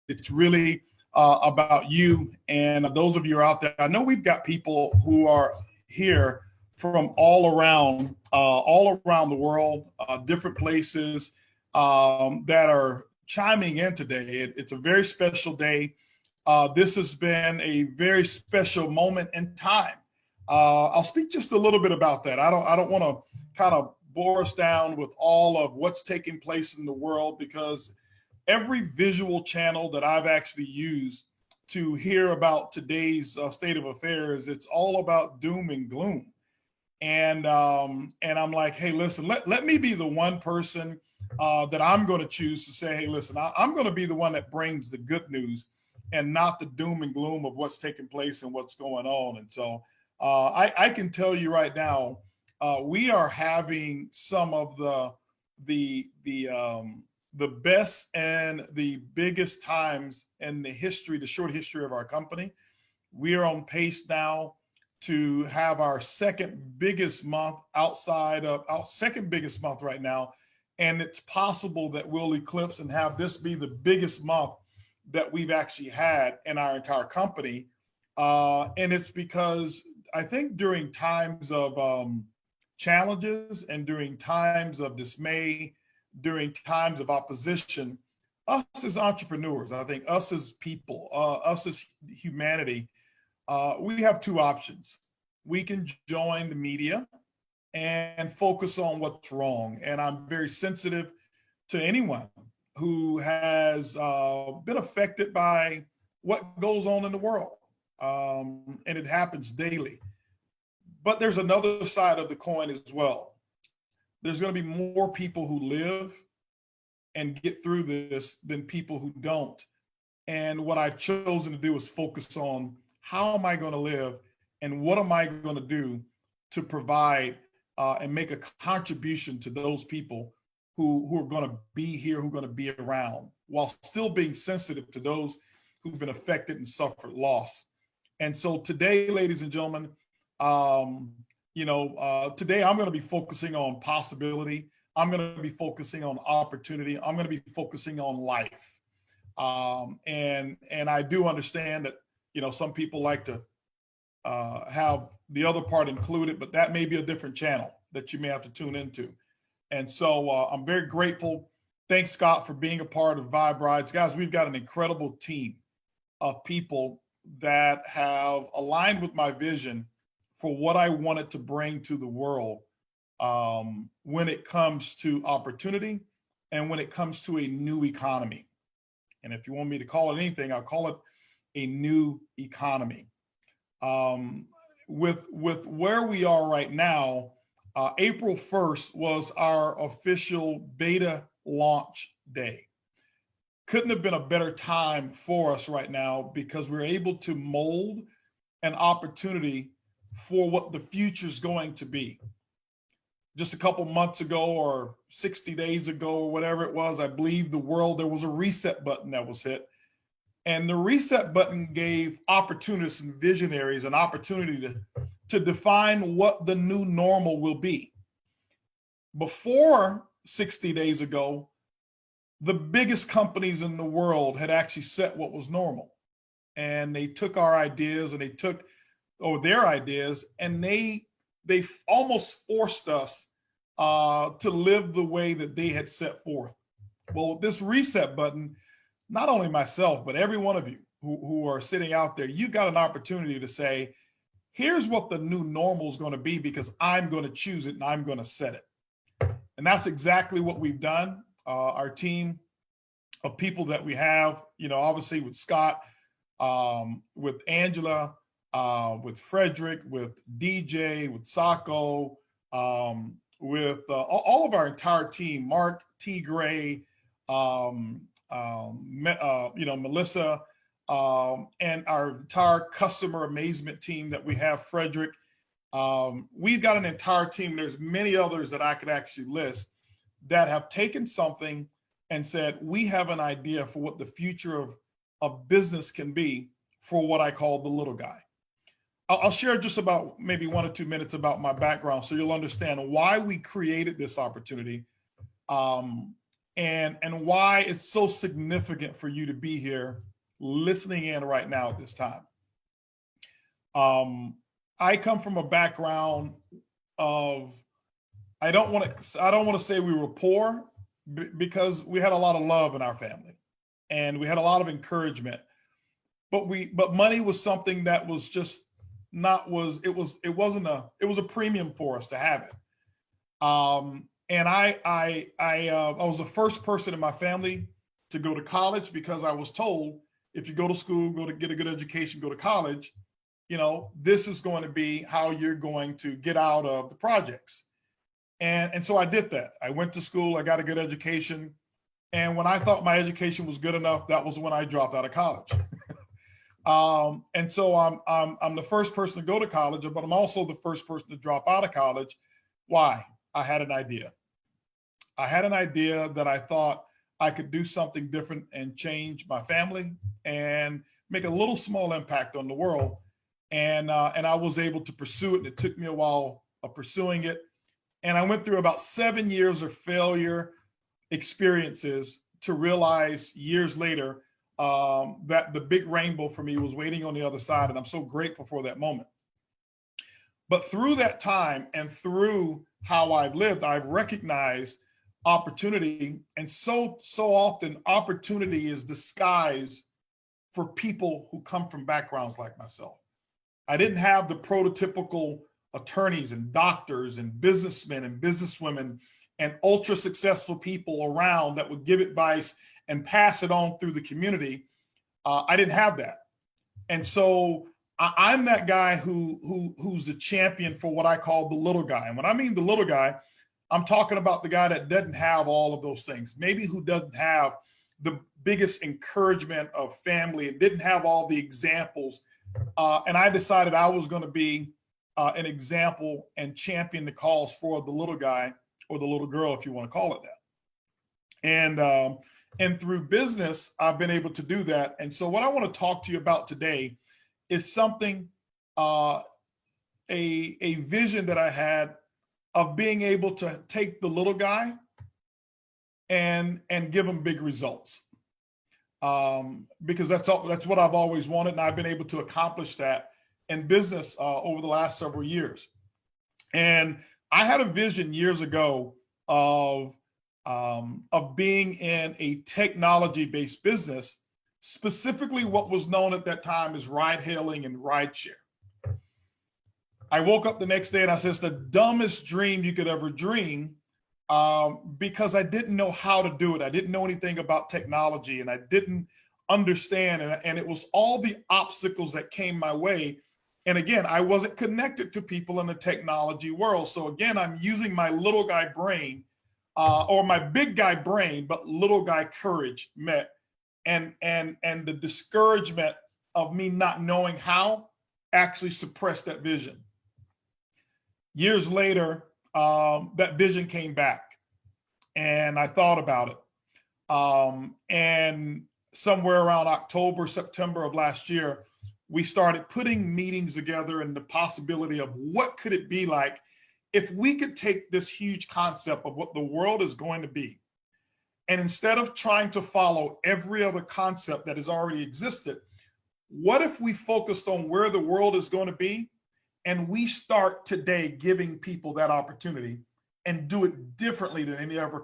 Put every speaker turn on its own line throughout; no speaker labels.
It's really about you and those of you who are out there. I know we've got people who are here from all around the world, different places that are chiming in today. It's a very special day. This has been a very special moment in time. I'll speak just a little bit about that. I don't want to kind of bore us down with all of what's taking place in the world, because every visual channel that I've actually used to hear about today's state of affairs, it's all about doom and gloom. And I'm like, hey, listen, let me be the one person that I'm going to choose to say, hey, listen, I'm going to be the one that brings the good news and not the doom and gloom of what's taking place and what's going on. And so I can tell you right now, we are having some of the best and the biggest times in the short history of our company. We are on pace now to have our second biggest month outside of our second biggest month right now. And it's possible that we'll eclipse and have this be the biggest month that we've actually had in our entire company. And it's because I think during times of challenges and during times of dismay, during times of opposition, us as entrepreneurs, I think us as people, us as humanity, we have two options. We can join the media and focus on what's wrong. And I'm very sensitive to anyone who has been affected by what goes on in the world. And it happens daily. But there's another side of the coin as well. There's going to be more people who live and get through this than people who don't. And what I've chosen to do is focus on how am I going to live and what am I going to do to provide and make a contribution to those people who are going to be here, who are going to be around, while still being sensitive to those who've been affected and suffered loss. And so today, ladies and gentlemen, today I'm going to be focusing on possibility. I'm going to be focusing on opportunity. I'm going to be focusing on life. And I do understand that, some people like to have the other part included, but that may be a different channel that you may have to tune into. And so I'm very grateful. Thanks, Scott, for being a part of Vibe Rides. Guys, we've got an incredible team of people that have aligned with my vision for what I wanted to bring to the world when it comes to opportunity and when it comes to a new economy. And if you want me to call it anything, I'll call it a new economy. With where we are right now, April 1st was our official beta launch day. Couldn't have been a better time for us right now because we're able to mold an opportunity for what the future is going to be. Just a couple months ago or 60 days ago or whatever it was, I believe there was a reset button that was hit. And the reset button gave opportunists and visionaries an opportunity to define what the new normal will be. Before 60 days ago, the biggest companies in the world had actually set what was normal. And they took our ideas and their ideas, and they almost forced us to live the way that they had set forth. Well, with this reset button, not only myself, but every one of you who are sitting out there, you've got an opportunity to say, here's what the new normal is going to be because I'm going to choose it and I'm going to set it. And that's exactly what we've done. Our team of people that we have, obviously with Scott, with Angela, with Frederick, with DJ, with Sacco, with all of our entire team, Mark, T. Gray, Melissa, and our entire customer amazement team that we have, Frederick. We've got an entire team. There's many others that I could actually list that have taken something and said, we have an idea for what the future of business can be for what I call the little guy. I'll share just about maybe 1 or 2 minutes about my background so you'll understand why we created this opportunity. and why it's so significant for you to be here listening in right now at this time. I come from a background of, I don't want to say we were poor, because we had a lot of love in our family and we had a lot of encouragement, but money was something that was just not, it was a premium for us to have it. And I was the first person in my family to go to college, because I was told, if you go to school, go to get a good education, go to college, this is going to be how you're going to get out of the projects. And so I did that. I went to school, I got a good education. And when I thought my education was good enough, that was when I dropped out of college. And so I'm the first person to go to college, but I'm also the first person to drop out of college. Why? I had an idea. I had an idea that I thought I could do something different and change my family and make a little small impact on the world. And I was able to pursue it. And it took me a while of pursuing it. And I went through about 7 years of failure experiences to realize years later that the big rainbow for me was waiting on the other side. And I'm so grateful for that moment. But through that time and through how I've lived, I've recognized opportunity. And so often opportunity is disguised for people who come from backgrounds like myself. I didn't have the prototypical attorneys and doctors and businessmen and businesswomen and ultra successful people around that would give advice and pass it on through the community. I didn't have that. And so I'm that guy who's the champion for what I call the little guy. And when I mean the little guy, I'm talking about the guy that doesn't have all of those things, maybe who doesn't have the biggest encouragement of family and didn't have all the examples. And I decided I was going to be an example and champion the cause for the little guy, or the little girl, if you want to call it that. And through business, I've been able to do that. And so what I want to talk to you about today is something, a vision that I had of being able to take the little guy and give him big results. Because that's what I've always wanted. And I've been able to accomplish that in business over the last several years. And I had a vision years ago of being in a technology-based business, specifically what was known at that time as ride hailing and rideshare. I woke up the next day and I said, it's the dumbest dream you could ever dream, because I didn't know how to do it. I didn't know anything about technology and I didn't understand. And it was all the obstacles that came my way. And again, I wasn't connected to people in the technology world. So again, I'm using my little guy brain, or my big guy brain, but little guy courage met. And the discouragement of me not knowing how actually suppressed that vision. Years later, that vision came back and I thought about it. And somewhere around October, September of last year, we started putting meetings together and the possibility of what could it be like if we could take this huge concept of what the world is going to be. And instead of trying to follow every other concept that has already existed, what if we focused on where the world is going to be and we start today giving people that opportunity and do it differently than any other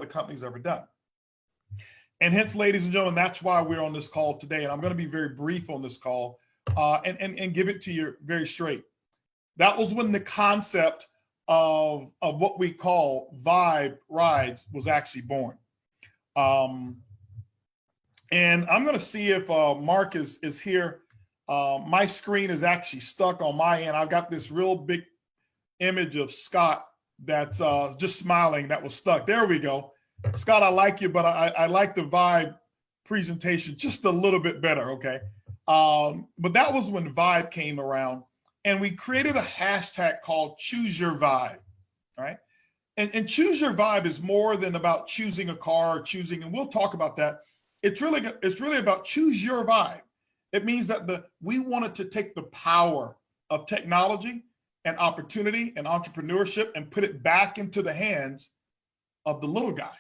company's ever done. And hence, ladies and gentlemen, that's why we're on this call today. And I'm going to be very brief on this call and give it to you very straight. That was when the concept of what we call Vibe Rides was actually born. And I'm going to see if Mark is here. My screen is actually stuck on my end. I've got this real big image of Scott that's just smiling that was stuck. There we go. Scott, I like you, but I like the Vibe presentation just a little bit better, okay? But that was when Vibe came around and we created a hashtag called Choose Your Vibe, right? And Choose Your Vibe is more than about choosing a car or choosing, and we'll talk about that. It's really about choose your vibe. It means that we wanted to take the power of technology and opportunity and entrepreneurship and put it back into the hands of the little guy.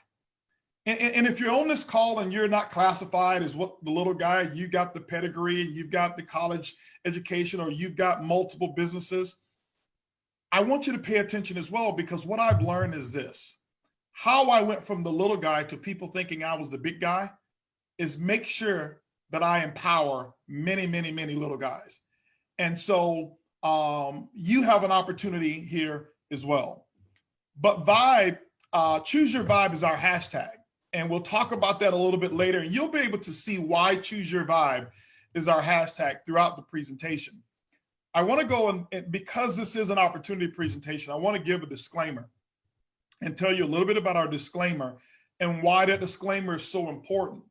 And if you're on this call and you're not classified as what the little guy, you got the pedigree and you've got the college education, or you've got multiple businesses, I want you to pay attention as well, because what I've learned is this: how I went from the little guy to people thinking I was the big guy is make sure that I empower many, many, many little guys. And so you have an opportunity here as well. But Vibe, Choose Your Vibe is our hashtag. And we'll talk about that a little bit later. And you'll be able to see why Choose Your Vibe is our hashtag throughout the presentation. I want to go and because this is an opportunity presentation, I want to give a disclaimer and tell you a little bit about our disclaimer and why that disclaimer is so important.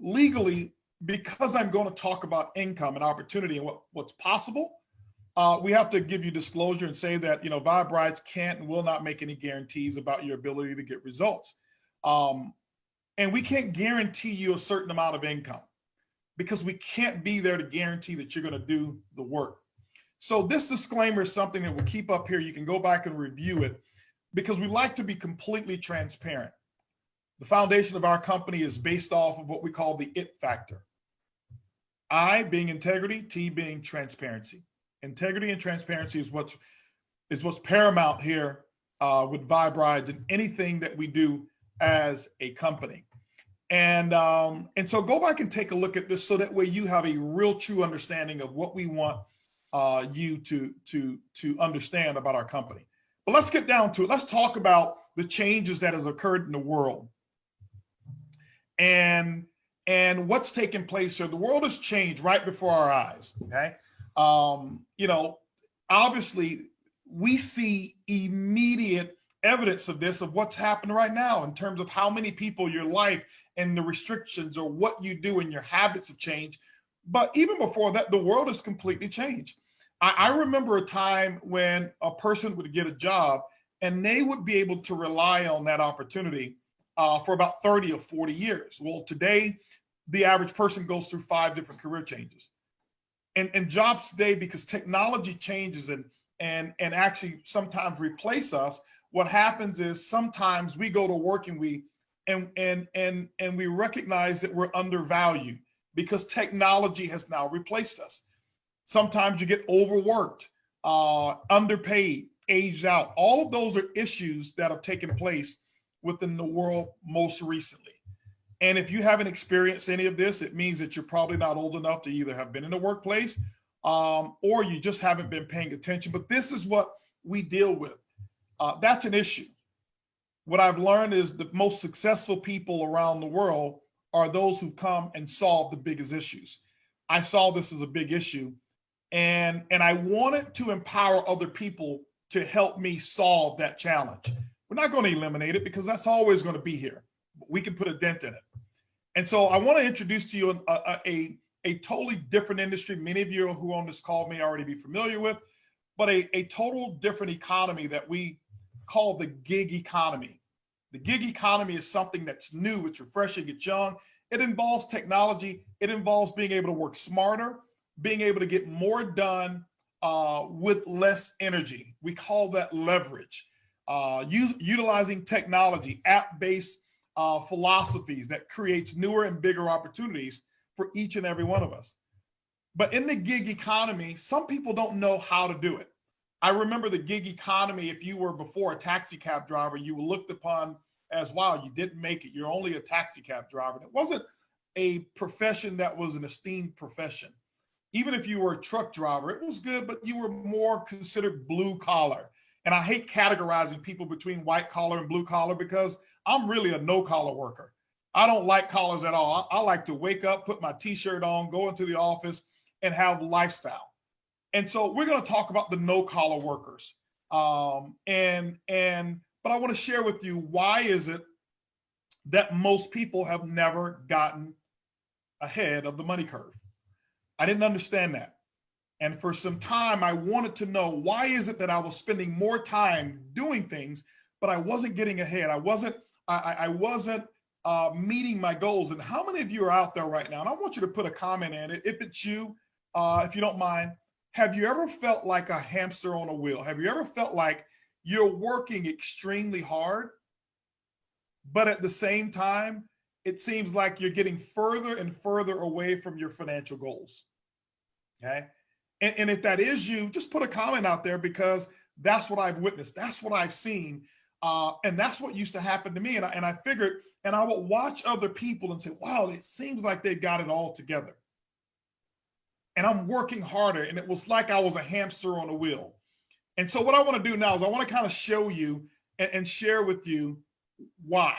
Legally, because I'm going to talk about income and opportunity and what's possible, we have to give you disclosure and say that, Vibe Rides can't and will not make any guarantees about your ability to get results. And we can't guarantee you a certain amount of income, because we can't be there to guarantee that you're going to do the work. So this disclaimer is something that we'll keep up here. You can go back and review it, because we like to be completely transparent. The foundation of our company is based off of what we call the IT factor. I being integrity, T being transparency. Integrity and transparency is what's paramount here with Vibe Rides and anything that we do as a company. And so go back and take a look at this, so that way you have a real true understanding of what we want you to understand about our company. But let's get down to it. Let's talk about the changes that has occurred in the world and what's taking place here. The world has changed right before our eyes. Okay. Obviously we see immediate evidence of this, of what's happening right now in terms of how many people, your life and the restrictions or what you do and your habits have changed. But even before that, the world has completely changed. I remember a time when a person would get a job and they would be able to rely on that opportunity for about 30 or 40 years. Well, today, the average person goes through 5 different career changes. And jobs today, because technology changes and actually sometimes replace us, what happens is sometimes we go to work and we recognize that we're undervalued because technology has now replaced us. Sometimes you get overworked, underpaid, aged out. All of those are issues that have taken place within the world most recently. And if you haven't experienced any of this, it means that you're probably not old enough to either have been in the workplace or you just haven't been paying attention. But this is what we deal with. That's an issue. What I've learned is the most successful people around the world are those who come and solve the biggest issues. I saw this as a big issue, and I wanted to empower other people to help me solve that challenge. We're not going to eliminate it because that's always going to be here. We can put a dent in it. And so I want to introduce to you a totally different industry. Many of you who are on this call may already be familiar with, but a total different economy that we call the gig economy. The gig economy is something that's new, it's refreshing, it's young. It involves technology. It involves being able to work smarter, being able to get more done with less energy. We call that leverage. Utilizing technology, app-based philosophies that creates newer and bigger opportunities for each and every one of us. But in the gig economy, some people don't know how to do it. I remember the gig economy, if you were before a taxi cab driver, you were looked upon as, wow, you didn't make it. You're only a taxi cab driver. And it wasn't a profession that was an esteemed profession. Even if you were a truck driver, it was good, but you were more considered blue collar. And I hate categorizing people between white collar and blue collar because I'm really a no collar worker. I don't like collars at all. I like to wake up, put my t-shirt on, go into the office and have lifestyle. And so we're going to talk about the no collar workers. But I want to share with you, why is it that most people have never gotten ahead of the money curve? I didn't understand that. And for some time, I wanted to know, why is it that I was spending more time doing things, but I wasn't getting ahead? I wasn't meeting my goals. And how many of you are out there right now? And I want you to put a comment in it. If it's you, if you don't mind, have you ever felt like a hamster on a wheel? Have you ever felt like you're working extremely hard, but at the same time, it seems like you're getting further and further away from your financial goals. Okay. And if that is you, just put a comment out there, because that's what I've witnessed. That's what I've seen. And that's what used to happen to me. And I figured, and I would watch other people and say, wow, it seems like they got it all together. And I'm working harder. And it was like I was a hamster on a wheel. And so what I want to do now is I want to kind of show you and share with you why.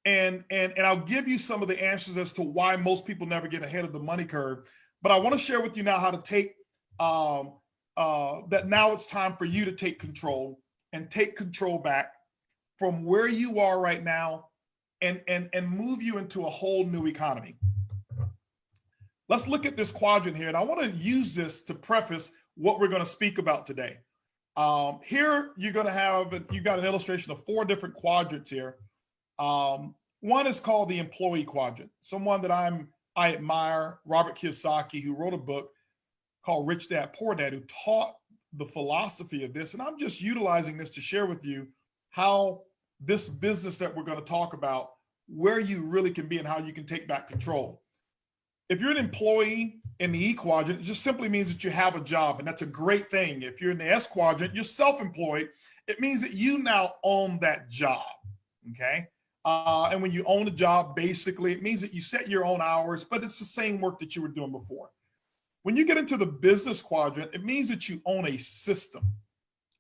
And I'll give you some of the answers as to why most people never get ahead of the money curve. But I want to share with you now how to take that now it's time for you to take control and take control back from where you are right now and move you into a whole new economy. Let's look at this quadrant here. And I want to use this to preface what we're going to speak about today. Here, you're going to have, you've got an illustration of 4 different quadrants here. One is called the employee quadrant. Someone that I admire, Robert Kiyosaki, who wrote a book called Rich Dad, Poor Dad, who taught the philosophy of this. And I'm just utilizing this to share with you how this business that we're going to talk about, where you really can be and how you can take back control. If you're an employee in the E quadrant, it just simply means that you have a job, and that's a great thing. If you're in the S quadrant, you're self-employed. It means that you now own that job, okay? And when you own a job, basically, it means that you set your own hours, but it's the same work that you were doing before. When you get into the business quadrant, it means that you own a system.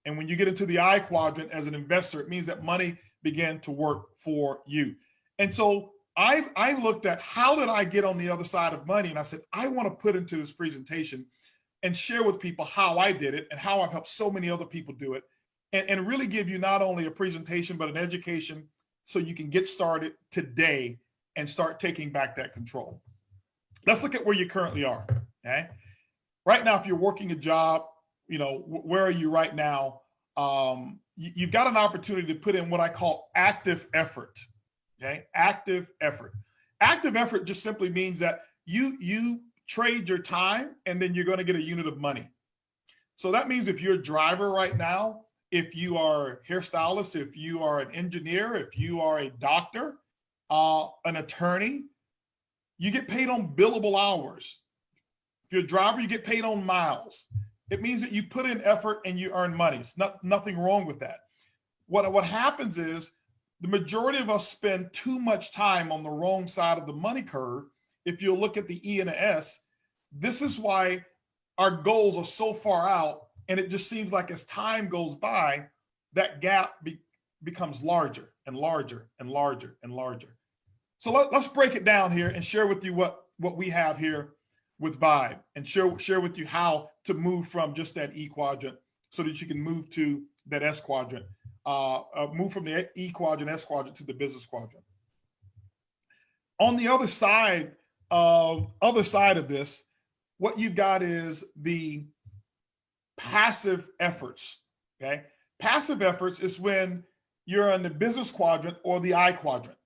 And when you get into the I quadrant as an investor, it means that money began to work for you. And so I looked at how did I get on the other side of money? And I said, I want to put into this presentation and share with people how I did it and how I've helped so many other people do it, and really give you not only a presentation, but an education so you can get started today and start taking back that control. Let's look at where you currently are, okay? Right now, if you're working a job, you know, where are you right now? You've got an opportunity to put in what I call active effort, okay? Active effort. Active effort just simply means that you trade your time and then you're going to get a unit of money. So that means if you're a driver right now, if you are a hairstylist, if you are an engineer, if you are a doctor, an attorney, you get paid on billable hours. If you're a driver, you get paid on miles. It means that you put in effort and you earn money. It's nothing wrong with that. What happens is the majority of us spend too much time on the wrong side of the money curve. If you look at the E and the S, this is why our goals are so far out. And it just seems like as time goes by, that gap becomes larger and larger and larger and larger. So let's break it down here and share with you what we have here with Vibe, and share with you how to move from just that E quadrant so that you can move to that S quadrant, move from the E quadrant, S quadrant to the business quadrant. On the other side of this, what you've got is the passive efforts, okay? Passive efforts is when you're in the business quadrant or the I quadrant.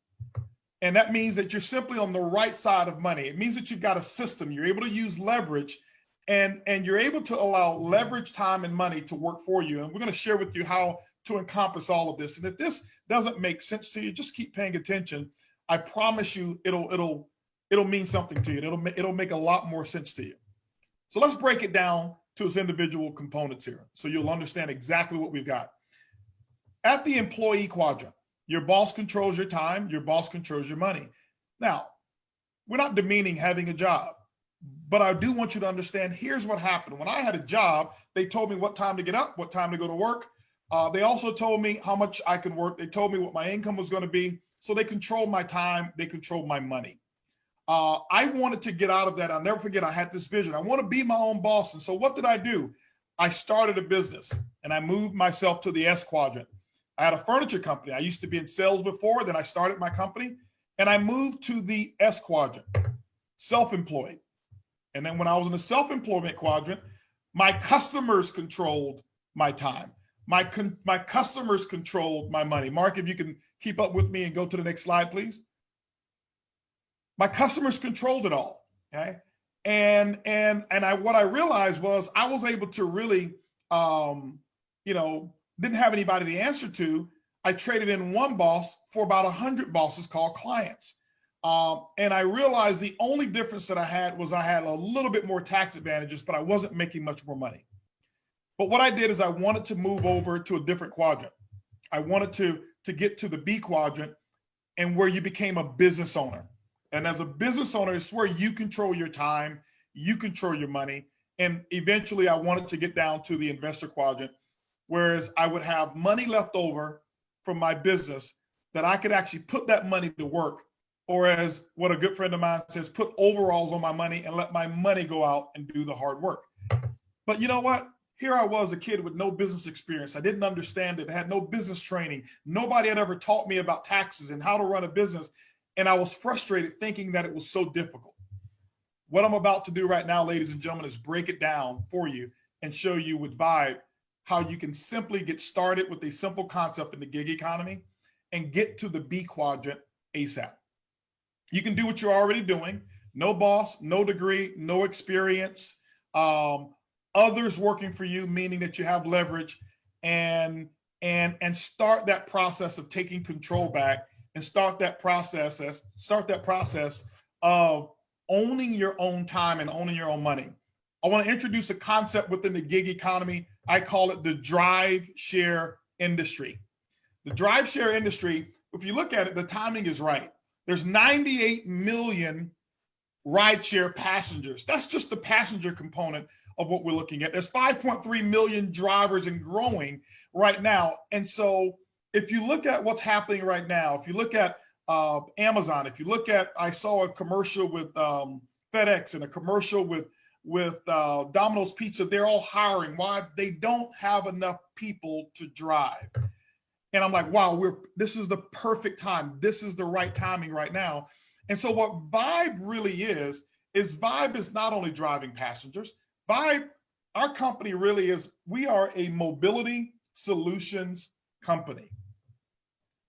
And that means that you're simply on the right side of money. It means that you've got a system. You're able to use leverage, and you're able to allow leverage, time, and money to work for you. And we're going to share with you how to encompass all of this. And if this doesn't make sense to you, just keep paying attention. I promise you it'll mean something to you. It'll make a lot more sense to you. So let's break it down to its individual components here so you'll understand exactly what we've got. At the employee quadrant, your boss controls your time, your boss controls your money. Now, we're not demeaning having a job, but I do want you to understand, here's what happened. When I had a job, they told me what time to get up, what time to go to work. They also told me how much I could work. They told me what my income was going to be. So they controlled my time, they controlled my money. I wanted to get out of that. I'll never forget, I had this vision. I want to be my own boss. And so what did I do? I started a business and I moved myself to the S quadrant. I had a furniture company. I used to be in sales before, then I started my company and I moved to the S quadrant, self-employed. And then when I was in the self-employment quadrant, my customers controlled my time. My customers controlled my money. Mark, if you can keep up with me and go to the next slide, please. My customers controlled it all, okay? And what I realized was I was able to really, didn't have anybody to answer to. I traded in one boss for about 100 bosses called clients. And I realized the only difference that I had was I had a little bit more tax advantages, but I wasn't making much more money. But what I did is I wanted to move over to a different quadrant. I wanted to get to the B quadrant, and where you became a business owner. And as a business owner, it's where you control your time, you control your money. And eventually I wanted to get down to the investor quadrant, whereas I would have money left over from my business that I could actually put that money to work. Or as what a good friend of mine says, put overalls on my money and let my money go out and do the hard work. But you know what? Here I was, a kid with no business experience. I didn't understand it. I had no business training. Nobody had ever taught me about taxes and how to run a business. And I was frustrated thinking that it was so difficult. What I'm about to do right now, ladies and gentlemen, is break it down for you and show you with Vibe how you can simply get started with a simple concept in the gig economy and get to the B quadrant ASAP. You can do what you're already doing. No boss, no degree, no experience, others working for you, meaning that you have leverage, and start that process of taking control back, and start that process of owning your own time and owning your own money. I want to introduce a concept within the gig economy. I call it the DriveShare industry. The DriveShare industry, if you look at it, the timing is right. There's 98 million rideshare passengers. That's just the passenger component of what we're looking at. There's 5.3 million drivers and growing right now. And so if you look at what's happening right now, if you look at Amazon, if you look at, I saw a commercial with FedEx and a commercial with Domino's Pizza, they're all hiring. Why? They don't have enough people to drive. And I'm like, wow, this is the perfect time. This is the right timing right now. And so what Vibe really is Vibe is not only driving passengers. Vibe, our company really is, we are a mobility solutions company.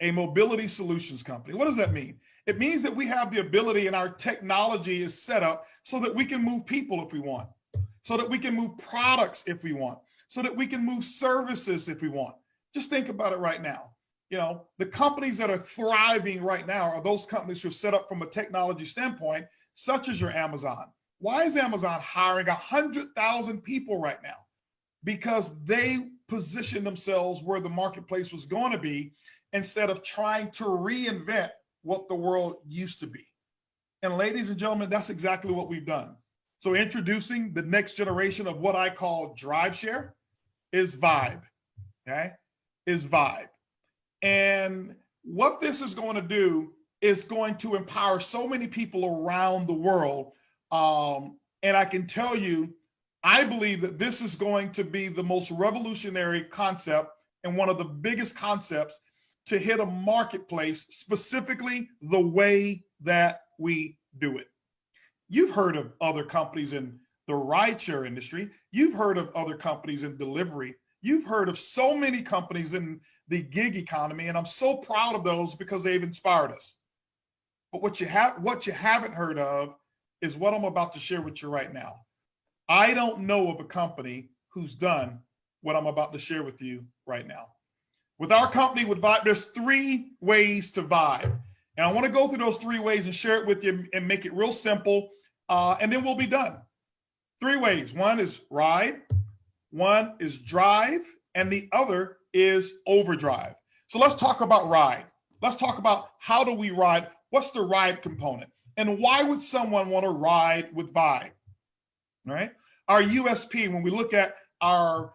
A mobility solutions company. What does that mean? It means that we have the ability and our technology is set up so that we can move people if we want, so that we can move products if we want, so that we can move services if we want. Just think about it right now. You know, the companies that are thriving right now are those companies who are set up from a technology standpoint, such as your Amazon. Why is Amazon hiring 100,000 people right now? Because they positioned themselves where the marketplace was going to be instead of trying to reinvent what the world used to be. And ladies and gentlemen, that's exactly what we've done. So introducing the next generation of what I call DriveShare is Vibe, okay? Is Vibe. And what this is going to do is going to empower so many people around the world. And I can tell you, I believe that this is going to be the most revolutionary concept and one of the biggest concepts to hit a marketplace, specifically the way that we do it. You've heard of other companies in the rideshare industry. You've heard of other companies in delivery. You've heard of so many companies in the gig economy, and I'm so proud of those because they've inspired us. But what you haven't heard of is what I'm about to share with you right now. I don't know of a company who's done what I'm about to share with you right now. With our company, with Vibe, there's 3 ways to Vibe. And I want to go through those 3 ways and share it with you and make it real simple, and then we'll be done. 3 ways. One is ride, one is drive, and the other is overdrive. So let's talk about ride. Let's talk about how do we ride? What's the ride component? And why would someone want to ride with Vibe? All right. Our USP, when we look at our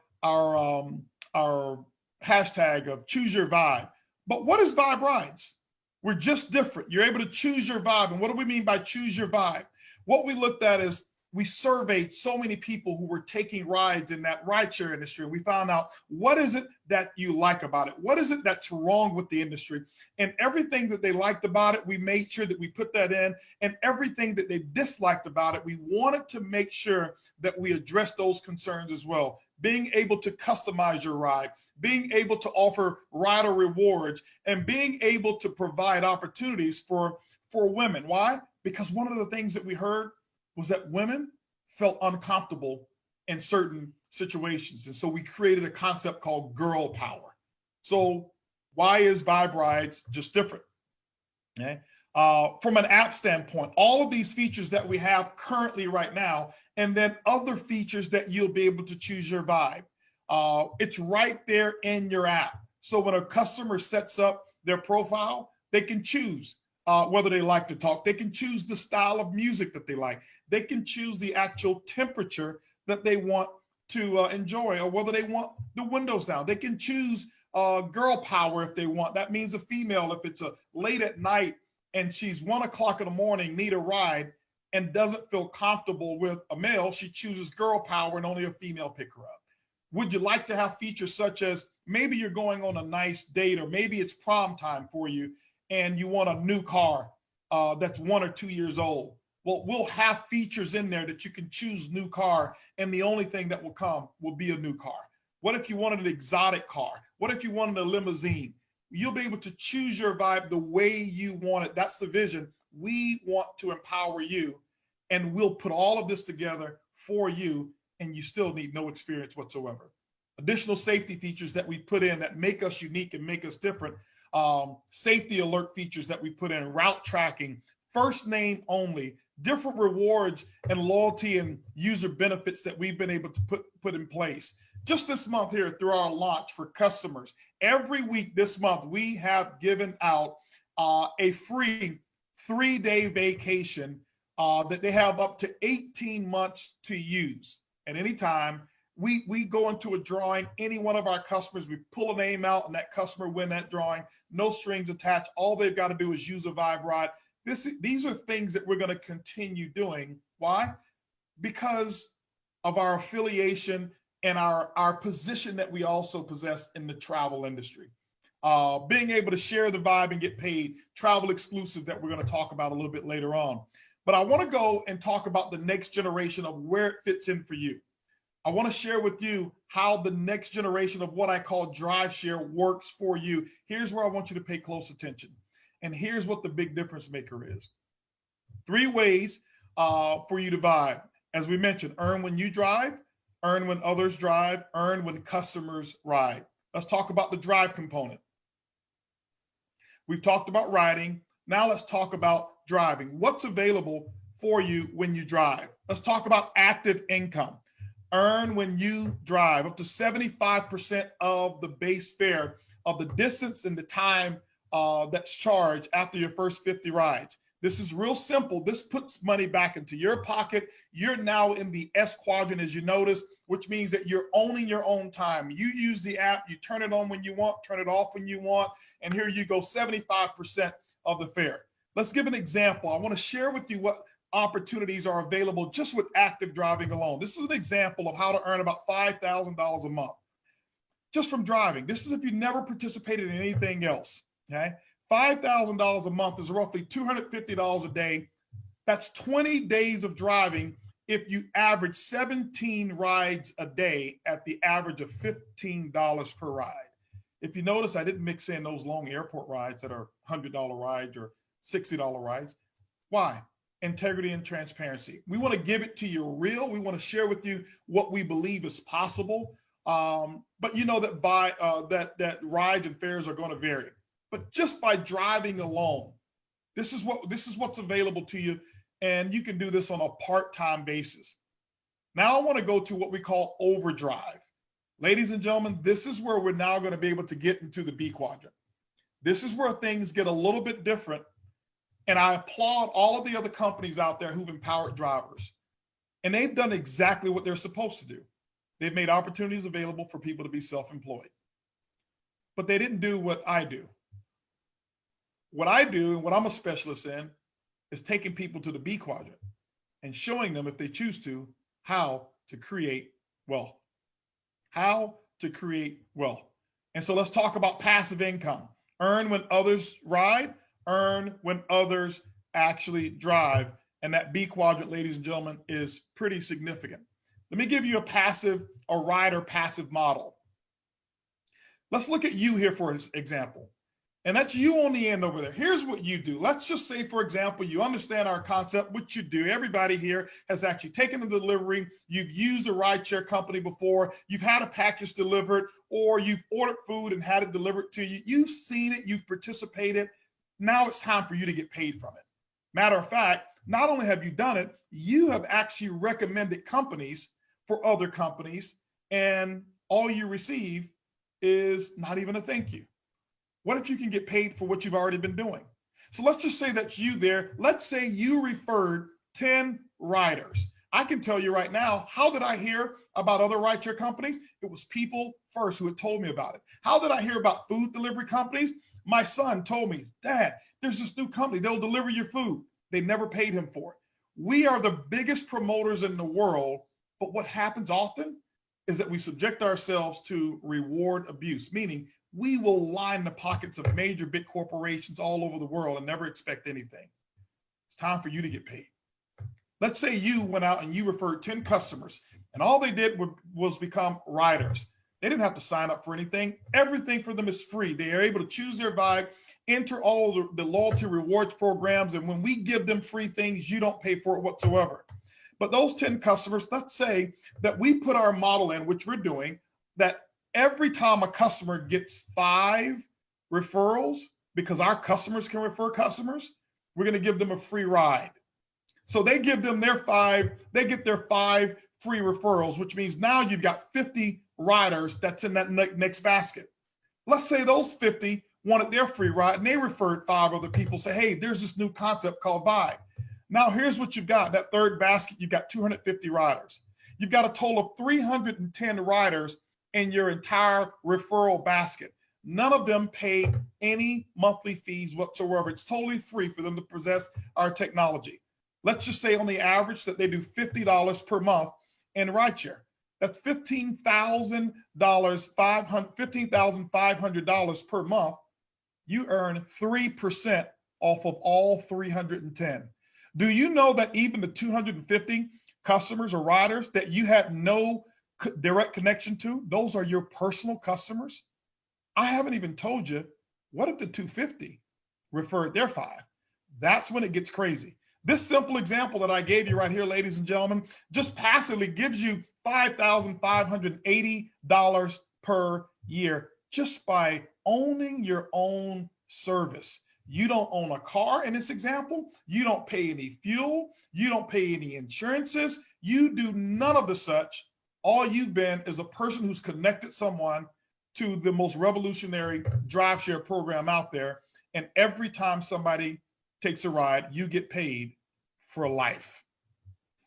hashtag of choose your vibe. But what is Vibe Rides? We're just different. You're able to choose your vibe. And what do we mean by choose your vibe? What we looked at is we surveyed so many people who were taking rides in that rideshare industry. We found out, what is it that you like about it? What is it that's wrong with the industry? And everything that they liked about it, we made sure that we put that in. And everything that they disliked about it, we wanted to make sure that we address those concerns as well. Being able to customize your ride, being able to offer rider rewards, and being able to provide opportunities for women. Why? Because one of the things that we heard was that women felt uncomfortable in certain situations. And so we created a concept called girl power. So Why is Vibe Rides just different? Okay. From an app standpoint, all of these features that we have currently right now, and then other features that you'll be able to choose your vibe. It's right there in your app. So when a customer sets up their profile, they can choose whether they like to talk. They can choose the style of music that they like. They can choose the actual temperature that they want to enjoy, or whether they want the windows down. They can choose girl power if they want. That means a female, if it's a late at night and she's 1 o'clock in the morning, need a ride and doesn't feel comfortable with a male, she chooses girl power and only a female pick her up. Would you like to have features such as maybe you're going on a nice date, or maybe it's prom time for you and you want a new car that's 1 or 2 years old? Well, we'll have features in there that you can choose new car, and the only thing that will come will be a new car. What if you wanted an exotic car? What if you wanted a limousine? You'll be able to choose your vibe the way you want it. That's the vision. We want to empower you, and we'll put all of this together for you, and you still need no experience whatsoever. Additional safety features that we put in that make us unique and make us different. Safety alert features that we put in, route tracking, first name only, different rewards and loyalty and user benefits that we've been able to put in place. Just this month here, through our launch for customers, every week this month, we have given out a free 3-day vacation that they have up to 18 months to use at any time. We go into a drawing, any one of our customers, we pull a name out and that customer win that drawing, no strings attached. All they've got to do is use a Vibe Ride. These are things that we're going to continue doing. Why? Because of our affiliation and our position that we also possess in the travel industry. Being able to share the vibe and get paid, travel exclusive that we're going to talk about a little bit later on. But I want to go and talk about the next generation of where it fits in for you. I want to share with you how the next generation of what I call DriveShare works for you. Here's where I want you to pay close attention. And here's what the big difference maker is. 3 ways for you to vibe. As we mentioned, earn when you drive, earn when others drive, earn when customers ride. Let's talk about the drive component. We've talked about riding. Now let's talk about driving. What's available for you when you drive? Let's talk about active income. Earn when you drive, up to 75% of the base fare of the distance and the time that's charged after your first 50 rides. This is real simple. This puts money back into your pocket. You're now in the S quadrant, as you notice, which means that you're owning your own time. You use the app, you turn it on when you want, turn it off when you want, and here you go, 75% of the fare. Let's give an example. I want to share with you what opportunities are available just with active driving alone. This is an example of how to earn about $5,000 a month just from driving. This is if you never participated in anything else, okay? $5,000 a month is roughly $250 a day. That's 20 days of driving if you average 17 rides a day at the average of $15 per ride. If you notice, I didn't mix in those long airport rides that are $100 rides or $60 rides. Why? Integrity and transparency. We want to give it to you real. We want to share with you what we believe is possible. But you know that that rides and fares are going to vary. But just by driving alone, this is what's available to you, and you can do this on a part-time basis. Now I want to go to what we call overdrive. Ladies and gentlemen, this is where we're now going to be able to get into the B quadrant. This is where things get a little bit different. And I applaud all of the other companies out there who've empowered drivers. And they've done exactly what they're supposed to do. They've made opportunities available for people to be self-employed. But they didn't do what I do. What I do and what I'm a specialist in is taking people to the B quadrant and showing them, if they choose to, how to create wealth. How to create wealth. And so let's talk about passive income. Earn when others ride, earn when others actually drive. And that B quadrant, ladies and gentlemen, is pretty significant. Let me give you a rider passive model. Let's look at you here for example. And that's you on the end over there. Here's what you do. Let's just say, for example, you understand our concept, what you do. Everybody here has actually taken a delivery. You've used a rideshare company before. You've had a package delivered, or you've ordered food and had it delivered to you. You've seen it, you've participated. Now it's time for you to get paid from it. Matter of fact, not only have you done it, you have actually recommended companies for other companies, and all you receive is not even a thank you. What if you can get paid for what you've already been doing? So let's just say that's you there. Let's say you referred 10 riders. I can tell you right now, how did I hear about other rideshare companies? It was people first who had told me about it. How did I hear about food delivery companies? My son told me, Dad, there's this new company, they'll deliver your food. They never paid him for it. We are the biggest promoters in the world, but what happens often is that we subject ourselves to reward abuse, meaning we will line the pockets of major big corporations all over the world and never expect anything. It's time for you to get paid. Let's say you went out and you referred 10 customers and all they did was become riders. They didn't have to sign up for anything. Everything for them is free. They are able to choose their vibe, enter all the loyalty rewards programs, and when we give them free things, you don't pay for it whatsoever. But those 10 customers, let's say that we put our model in, which we're doing, that every time a customer gets 5 referrals, because our customers can refer customers, we're going to give them a free ride. So they give them their 5, they get their 5 free referrals, which means now you've got 50 riders that's in that next basket. Let's say those 50 wanted their free ride and they referred 5 other people, say, hey, there's this new concept called Vibe. Now here's what you've got. That third basket, you've got 250 riders. You've got a total of 310 riders in your entire referral basket. None of them pay any monthly fees whatsoever. It's totally free for them to possess our technology. Let's just say on the average that they do $50 per month in rideshare. That's $15,500 per month. You earn 3% off of all 310. Do you know that even the 250 customers or riders that you had no direct connection to, those are your personal customers? I haven't even told you, what if the 250 referred their 5? That's when it gets crazy. This simple example that I gave you right here, ladies and gentlemen, just passively gives you $5,580 per year just by owning your own service. You don't own a car in this example. You don't pay any fuel. You don't pay any insurances. You do none of the such. All you've been is a person who's connected someone to the most revolutionary DriveShare program out there. And every time somebody takes a ride, you get paid for life.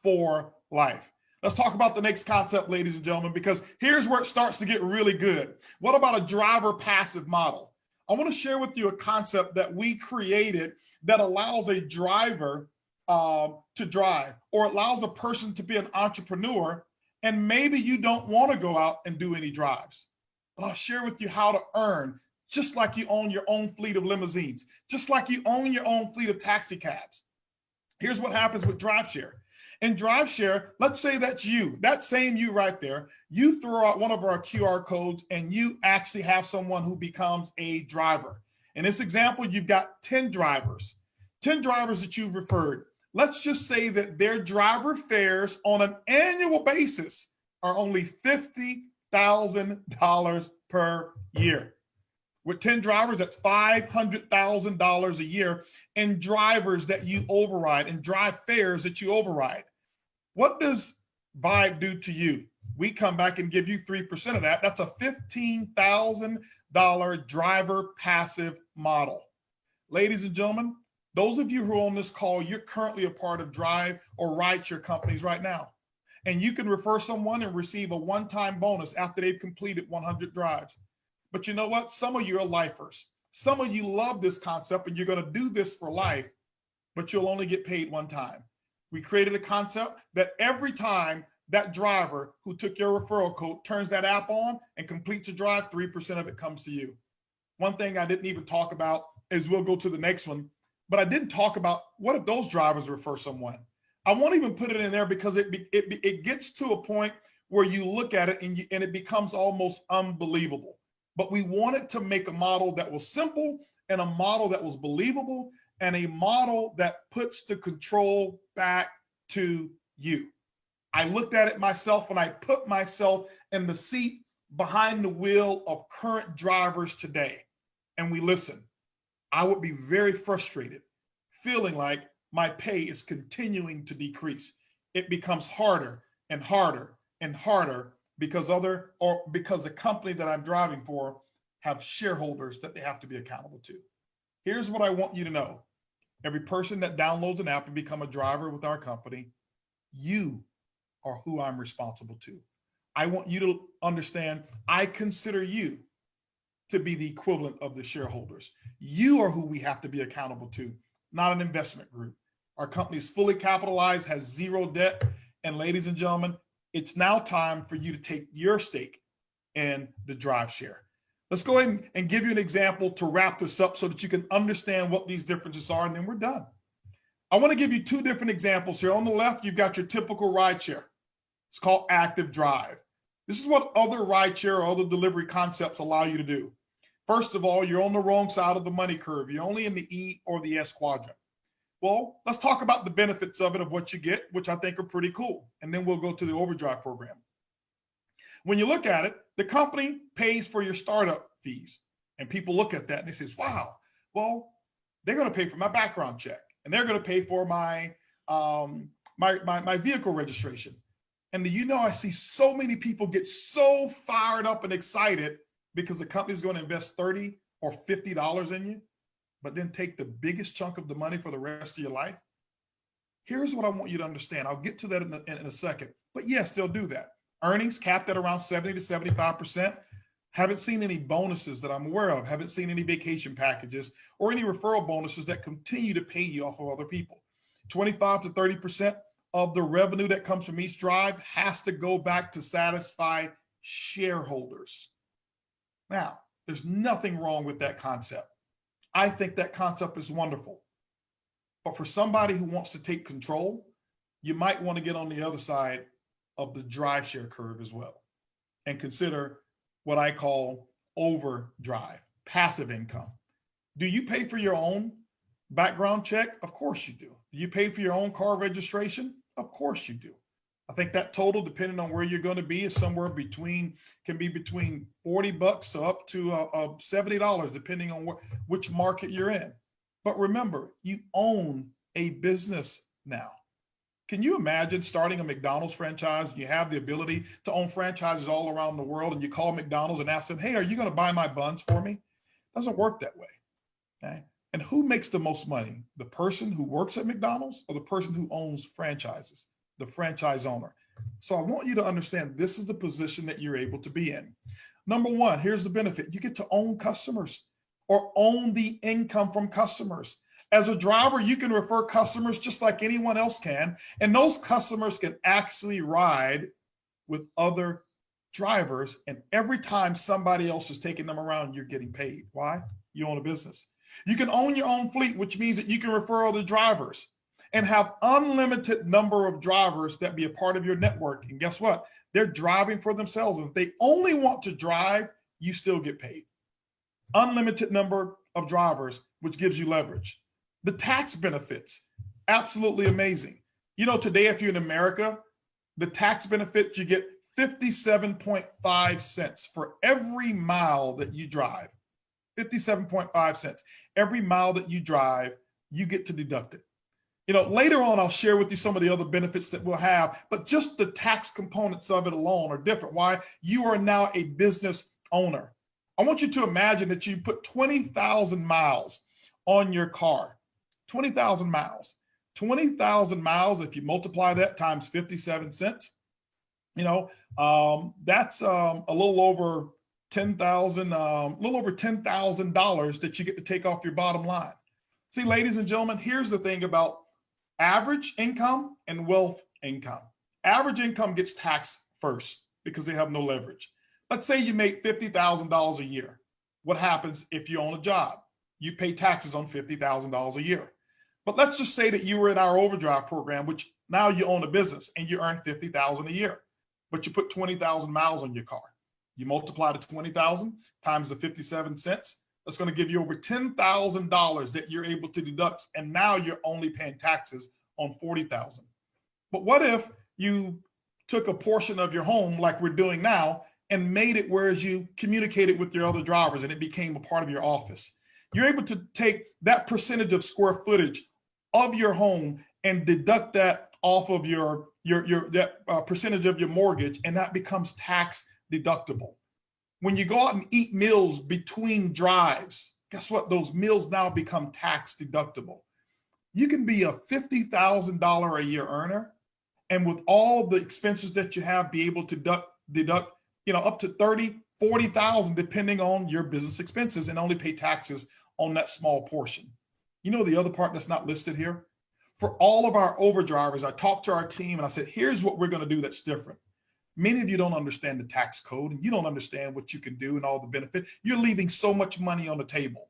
For life. Let's talk about the next concept, ladies and gentlemen, because here's where it starts to get really good. What about a driver passive model? I want to share with you a concept that we created that allows a driver to drive, or allows a person to be an entrepreneur, and maybe you don't want to go out and do any drives. But I'll share with you how to earn, just like you own your own fleet of limousines, just like you own your own fleet of taxi cabs. Here's what happens with DriveShare. In DriveShare, let's say that's you, that same you right there. You throw out one of our QR codes and you actually have someone who becomes a driver. In this example, you've got 10 drivers that you've referred. Let's just say that their driver fares on an annual basis are only $50,000 per year. With 10 drivers, that's $500,000 a year in drivers that you override and drive fares that you override. What does Vibe do to you? We come back and give you 3% of that. That's a $15,000 driver passive model. Ladies and gentlemen, those of you who are on this call, you're currently a part of Drive or Rideshare companies right now. And you can refer someone and receive a one-time bonus after they've completed 100 drives. But you know what? Some of you are lifers. Some of you love this concept and you're going to do this for life, but you'll only get paid one time. We created a concept that every time that driver who took your referral code turns that app on and completes a drive, 3% of it comes to you. One thing I didn't even talk about is, we'll go to the next one, but I didn't talk about what if those drivers refer someone. I won't even put it in there because it gets to a point where you look at it and it becomes almost unbelievable. But we wanted to make a model that was simple and a model that was believable, and a model that puts the control back to you. I looked at it myself when I put myself in the seat behind the wheel of current drivers today, and we listen. I would be very frustrated, feeling like my pay is continuing to decrease. It becomes harder and harder and harder because the company that I'm driving for have shareholders that they have to be accountable to. Here's what I want you to know. Every person that downloads an app and become a driver with our company, you are who I'm responsible to. I want you to understand, I consider you to be the equivalent of the shareholders. You are who we have to be accountable to, not an investment group. Our company is fully capitalized, has zero debt, and ladies and gentlemen, it's now time for you to take your stake in the DriveShare. Let's go ahead and give you an example to wrap this up so that you can understand what these differences are, and then we're done. I want to give you two different examples here. On the left, you've got your typical rideshare. It's called active drive. This is what other rideshare or other delivery concepts allow you to do. First of all, you're on the wrong side of the money curve. You're only in the E or the S quadrant. Well, let's talk about the benefits of it, of what you get, which I think are pretty cool. And then we'll go to the overdrive program. When you look at it, the company pays for your startup fees. And people look at that and they say, wow, well, they're going to pay for my background check, and they're going to pay for my vehicle registration. And do you know, I see so many people get so fired up and excited because the company's going to invest $30 or $50 in you, but then take the biggest chunk of the money for the rest of your life. Here's what I want you to understand. I'll get to that in a second. But yes, they'll do that. Earnings capped at around 70 to 75%. Haven't seen any bonuses that I'm aware of. Haven't seen any vacation packages or any referral bonuses that continue to pay you off of other people. 25 to 30% of the revenue that comes from each drive has to go back to satisfy shareholders. Now, there's nothing wrong with that concept. I think that concept is wonderful. But for somebody who wants to take control, you might want to get on the other side of the DriveShare curve as well and consider what I call overdrive, passive income. Do you pay for your own background check? Of course you do. Do you pay for your own car registration? Of course you do. I think that total, depending on where you're going to be, is somewhere can be between $40 up to $70, depending on which market you're in. But remember, you own a business now. Can you imagine starting a McDonald's franchise? You have the ability to own franchises all around the world, and you call McDonald's and ask them, hey, are you going to buy my buns for me? It doesn't work that way. Okay? And who makes the most money? The person who works at McDonald's or the person who owns franchises, the franchise owner? So I want you to understand this is the position that you're able to be in. Number one, here's the benefit. You get to own customers or own the income from customers. As a driver, you can refer customers just like anyone else can, and those customers can actually ride with other drivers, and every time somebody else is taking them around, you're getting paid. Why? You own a business. You can own your own fleet, which means that you can refer other drivers and have unlimited number of drivers that be a part of your network. And guess what? They're driving for themselves. And if they only want to drive, you still get paid. Unlimited number of drivers, which gives you leverage. The tax benefits, absolutely amazing. You know, today, if you're in America, the tax benefits, you get 57.5 cents for every mile that you drive. 57.5 cents. Every mile that you drive, you get to deduct it. You know, later on, I'll share with you some of the other benefits that we'll have, but just the tax components of it alone are different. Why? You are now a business owner. I want you to imagine that you put 20,000 miles on your car. 20,000 miles. 20,000 miles, if you multiply that times 57 cents, you know, that's a little over $10,000 that you get to take off your bottom line. See, ladies and gentlemen, here's the thing about average income and wealth income. Average income gets taxed first because they have no leverage. Let's say you make $50,000 a year. What happens if you own a job? You pay taxes on $50,000 a year. But let's just say that you were in our overdrive program, which now you own a business and you earn $50,000 a year, but you put 20,000 miles on your car. You multiply the 20,000 times the 57 cents, that's going to give you over $10,000 that you're able to deduct, and now you're only paying taxes on $40,000. But what if you took a portion of your home, like we're doing now, and made it whereas you communicated with your other drivers and it became a part of your office? You're able to take that percentage of square footage of your home and deduct that off of your percentage of your mortgage, and that becomes tax deductible. When you go out and eat meals between drives, guess what? Those meals now become tax deductible. You can be a $50,000 a year earner, and with all the expenses that you have, be able to deduct, up to 30, 40,000, depending on your business expenses, and only pay taxes on that small portion. You know, the other part that's not listed here, for all of our overdrivers, I talked to our team and I said, here's what we're going to do that's different. Many of you don't understand the tax code, and you don't understand what you can do and all the benefits. You're leaving so much money on the table.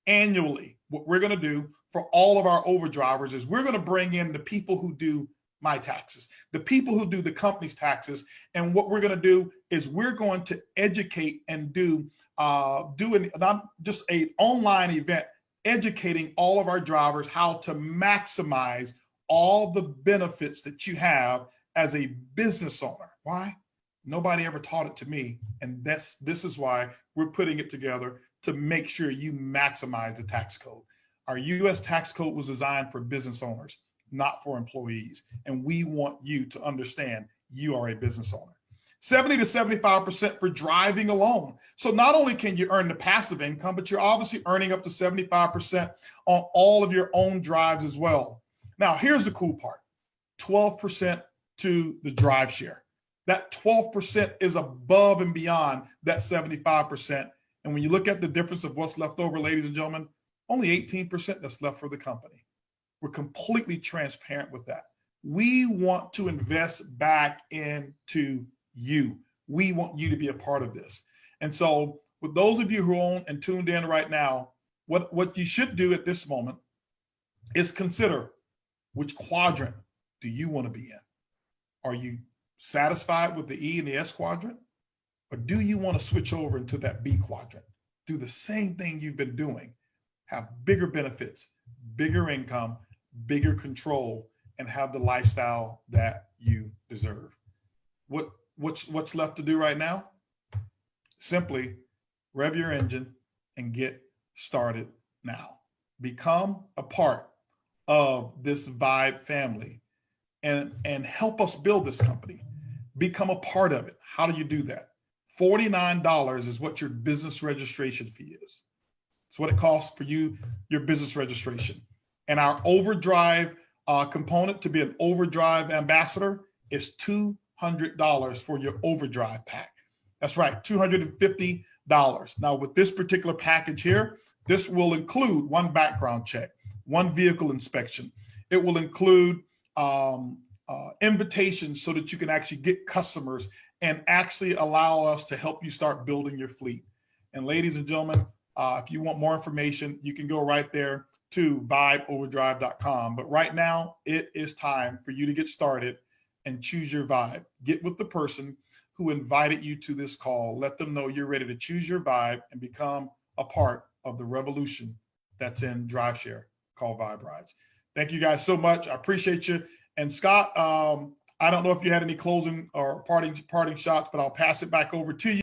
Annually, what we're going to do for all of our overdrivers is we're going to bring in the people who do my taxes, the people who do the company's taxes. And what we're going to do is we're going to educate and do not just an online event, educating all of our drivers how to maximize all the benefits that you have as a business owner. Why? Nobody ever taught it to me. And this is why we're putting it together, to make sure you maximize the tax code. Our US tax code was designed for business owners, not for employees. And we want you to understand you are a business owner. 70 to 75% for driving alone. So not only can you earn the passive income, but you're obviously earning up to 75% on all of your own drives as well. Now, here's the cool part, 12% to the DriveShare. That 12% is above and beyond that 75%. And when you look at the difference of what's left over, ladies and gentlemen, only 18% that's left for the company. We're completely transparent with that. We want to invest back into you. We want you to be a part of this. And so with those of you who own and tuned in right now, what you should do at this moment is consider, which quadrant do you want to be in? Are you satisfied with the E and the S quadrant? Or do you want to switch over into that B quadrant? Do the same thing you've been doing, have bigger benefits, bigger income, bigger control, and have the lifestyle that you deserve. What's left to do right now? Simply rev your engine and get started now. Become a part of this Vibe family and help us build this company. Become a part of it. How do you do that? $49 is what your business registration fee is. It's what it costs for you, your business registration. And our overdrive component, to be an overdrive ambassador, is $200 for your overdrive pack. That's right, $250. Now with this particular package here, this will include one background check, one vehicle inspection. It will include invitations so that you can actually get customers and actually allow us to help you start building your fleet. And ladies and gentlemen, if you want more information, you can go right there to vibeoverdrive.com. But right now, it is time for you to get started and choose your vibe. Get with the person who invited you to this call. Let them know you're ready to choose your vibe and become a part of the revolution that's in DriveShare called Vibe Rides. Thank you guys so much. I appreciate you. And Scott, I don't know if you had any closing or parting shots, but I'll pass it back over to you.